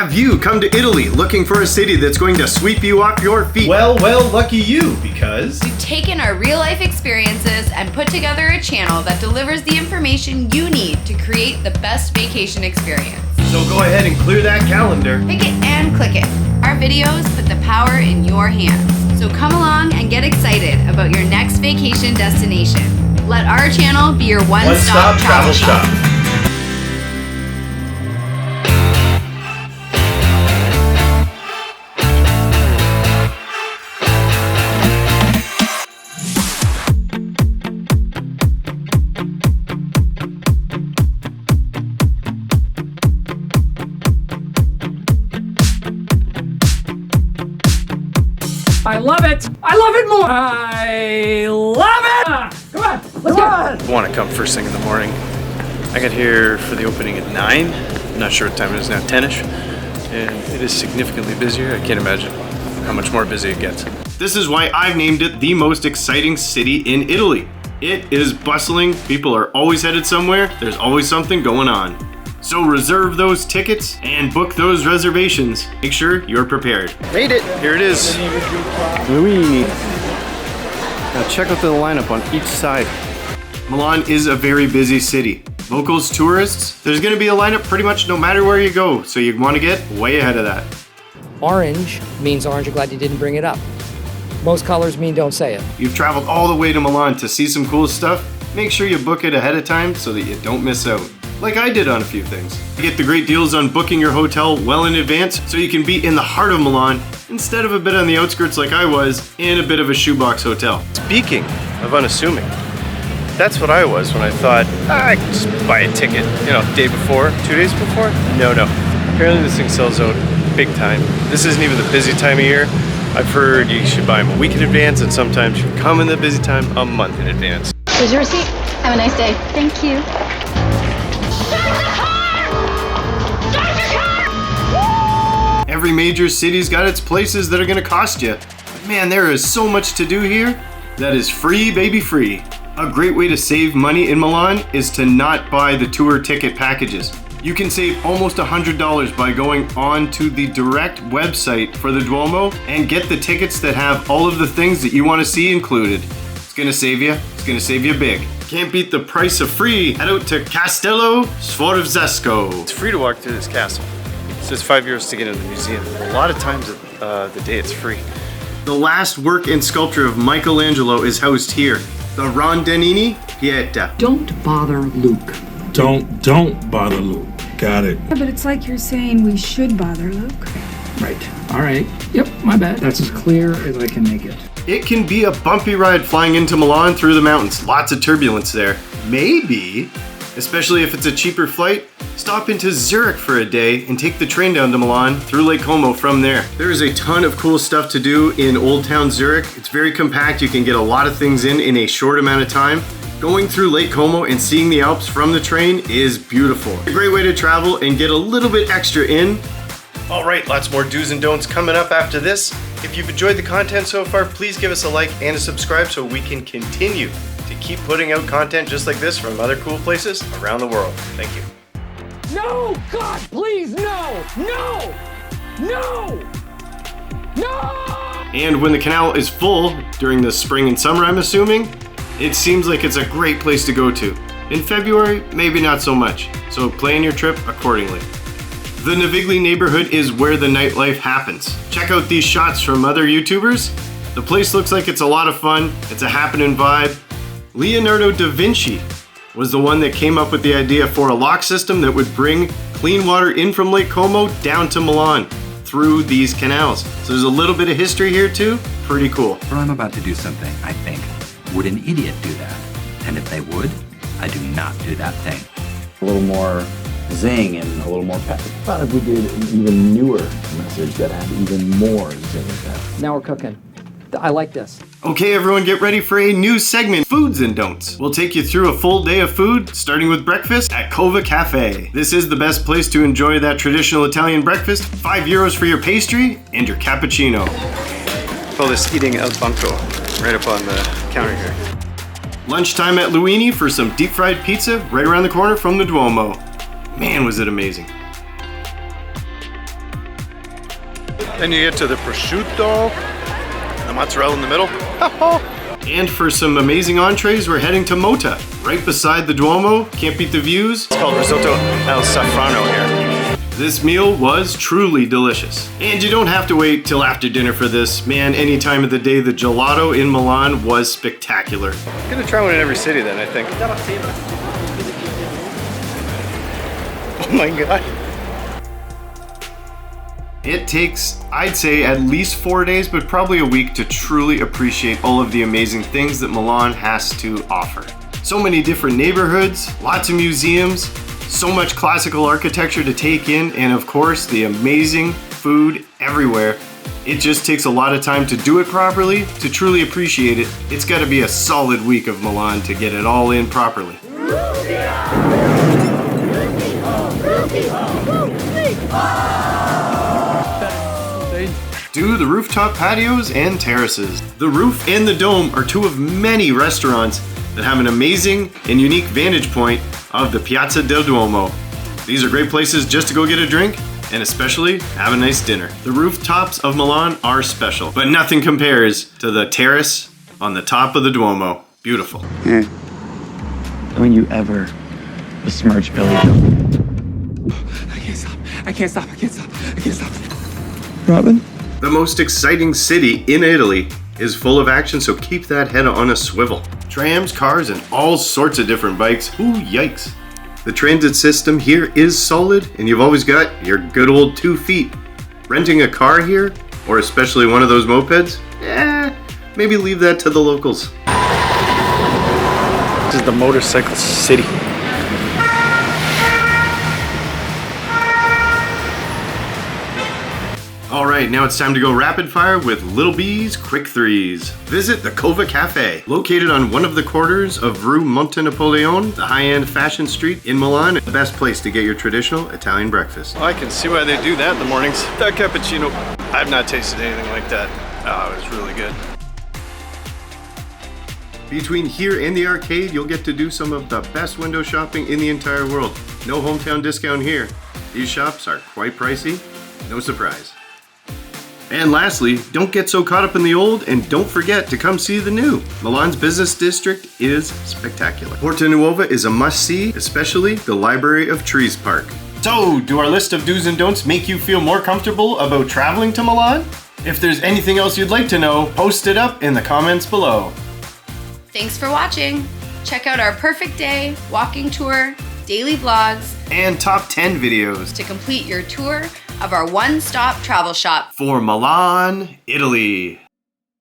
Have you come to Italy looking for a city that's going to sweep you off your feet? Well, lucky you, because we've taken our real-life experiences and put together a channel that delivers the information you need to create the best vacation experience. So go ahead and clear that calendar. Pick it and click it. Our videos put the power in your hands. So come along and get excited about your next vacation destination. Let our channel be your one-stop travel shop. I love it! I love it more! I love it! Come on, let's go! I want to come first thing in the morning. I got here for the opening at 9. I'm not sure what time it is now, 10ish. And it is significantly busier. I can't imagine how much more busy it gets. This is why I've named it the most exciting city in Italy. It is bustling, people are always headed somewhere, there's always something going on. So reserve those tickets and book those reservations. Make sure you're prepared. Made it! Here it is. Luini. Now check out the lineup on each side. Milan is a very busy city. Locals, tourists, there's gonna be a lineup pretty much no matter where you go, so you wanna get way ahead of that. Orange means orange, I'm glad you didn't bring it up. Most colors mean don't say it. You've traveled all the way to Milan to see some cool stuff. Make sure you book it ahead of time so that you don't miss out. Like I did on a few things. You get the great deals on booking your hotel well in advance so you can be in the heart of Milan instead of a bit on the outskirts like I was in a bit of a shoebox hotel. Speaking of unassuming, that's what I was when I thought, I can just buy a ticket, day before, 2 days before. No. Apparently this thing sells out big time. This isn't even the busy time of year. I've heard you should buy them a week in advance and sometimes you come in the busy time a month in advance. Here's your receipt. Have a nice day. Thank you. Every major city's got its places that are gonna cost you. Man, there is so much to do here that is free, baby, free. A great way to save money in Milan is to not buy the tour ticket packages. You can save almost $100 by going on to the direct website for the Duomo and get the tickets that have all of the things that you want to see included. It's gonna save you big. Can't beat the price of free. Head out to Castello Sforzesco. It's free to walk through this castle. It says €5 to get into the museum. A lot of times of the day it's free. The last work and sculpture of Michelangelo is housed here. The Rondinini Pieta. Don't bother Luke. Don't bother Luke. Got it. Yeah, but it's like you're saying we should bother Luke. Right, all right. Yep, my bad. That's as clear as I can make it. It can be a bumpy ride flying into Milan through the mountains. Lots of turbulence there. Maybe, especially if it's a cheaper flight, stop into Zurich for a day and take the train down to Milan through Lake Como from there. There is a ton of cool stuff to do in Old Town Zurich. It's very compact. You can get a lot of things in a short amount of time. Going through Lake Como and seeing the Alps from the train is beautiful. A great way to travel and get a little bit extra in. All right, lots more do's and don'ts coming up after this. If you've enjoyed the content so far, please give us a like and a subscribe so we can continue to keep putting out content just like this from other cool places around the world. Thank you. No! God, please, no! No! No! No! And when the canal is full during the spring and summer, I'm assuming, it seems like it's a great place to go to. In February, maybe not so much, so plan your trip accordingly. The Navigli neighborhood is where the nightlife happens. Check out these shots from other YouTubers. The place looks like it's a lot of fun, it's a happening vibe. Leonardo da Vinci was the one that came up with the idea for a lock system that would bring clean water in from Lake Como down to Milan through these canals. So there's a little bit of history here too, pretty cool. I'm about to do something, I think. Would an idiot do that? And if they would, I do not do that thing. A little more zing and a little more pep. I thought if we did an even newer message that had even more zing and pep. Now we're cooking. I like this. Okay, everyone, get ready for a new segment, Foods and Don'ts. We'll take you through a full day of food, starting with breakfast at Cova Cafe. This is the best place to enjoy that traditional Italian breakfast. €5 for your pastry and your cappuccino. Call this eating al banco, right up on the counter here. Lunchtime at Luini for some deep fried pizza right around the corner from the Duomo. Man, was it amazing. Then you get to the prosciutto, the mozzarella in the middle. And for some amazing entrees, we're heading to Mota, right beside the Duomo. Can't beat the views. It's called risotto al safrano here. This meal was truly delicious. And you don't have to wait till after dinner for this. Man, any time of the day, the gelato in Milan was spectacular. I'm gonna try one in every city then, I think. Oh my God. It takes, I'd say, at least 4 days, but probably a week to truly appreciate all of the amazing things that Milan has to offer. So many different neighborhoods, lots of museums, so much classical architecture to take in, and of course, the amazing food everywhere. It just takes a lot of time to do it properly, to truly appreciate it. It's gotta be a solid week of Milan to get it all in properly. Do the rooftop patios and terraces. The Roof and the Dome are two of many restaurants that have an amazing and unique vantage point of the Piazza del Duomo. These are great places just to go get a drink and especially have a nice dinner. The rooftops of Milan are special, but nothing compares to the terrace on the top of the Duomo. Beautiful. Don't you ever besmirch Billy Joe. I can't stop. Robin? The most exciting city in Italy is full of action, so keep that head on a swivel. Trams, cars, and all sorts of different bikes. Ooh, yikes. The transit system here is solid, and you've always got your good old 2 feet. Renting a car here, or especially one of those mopeds, maybe leave that to the locals. This is the motorcycle city. Alright, now it's time to go rapid fire with Little B's Quick Threes. Visit the Cova Cafe, located on one of the corners of Rue Monte Napoleone, the high-end fashion street in Milan. The best place to get your traditional Italian breakfast. Oh, I can see why they do that in the mornings. That cappuccino, I've not tasted anything like that. Oh, it's really good. Between here and the arcade, you'll get to do some of the best window shopping in the entire world. No hometown discount here. These shops are quite pricey, no surprise. And lastly, don't get so caught up in the old and don't forget to come see the new. Milan's business district is spectacular. Porta Nuova is a must-see, especially the Library of Trees Park. So, do our list of do's and don'ts make you feel more comfortable about traveling to Milan? If there's anything else you'd like to know, post it up in the comments below. Thanks for watching. Check out our perfect day, walking tour, daily vlogs, and top 10 videos to complete your tour of our one-stop travel shop for Milan, Italy.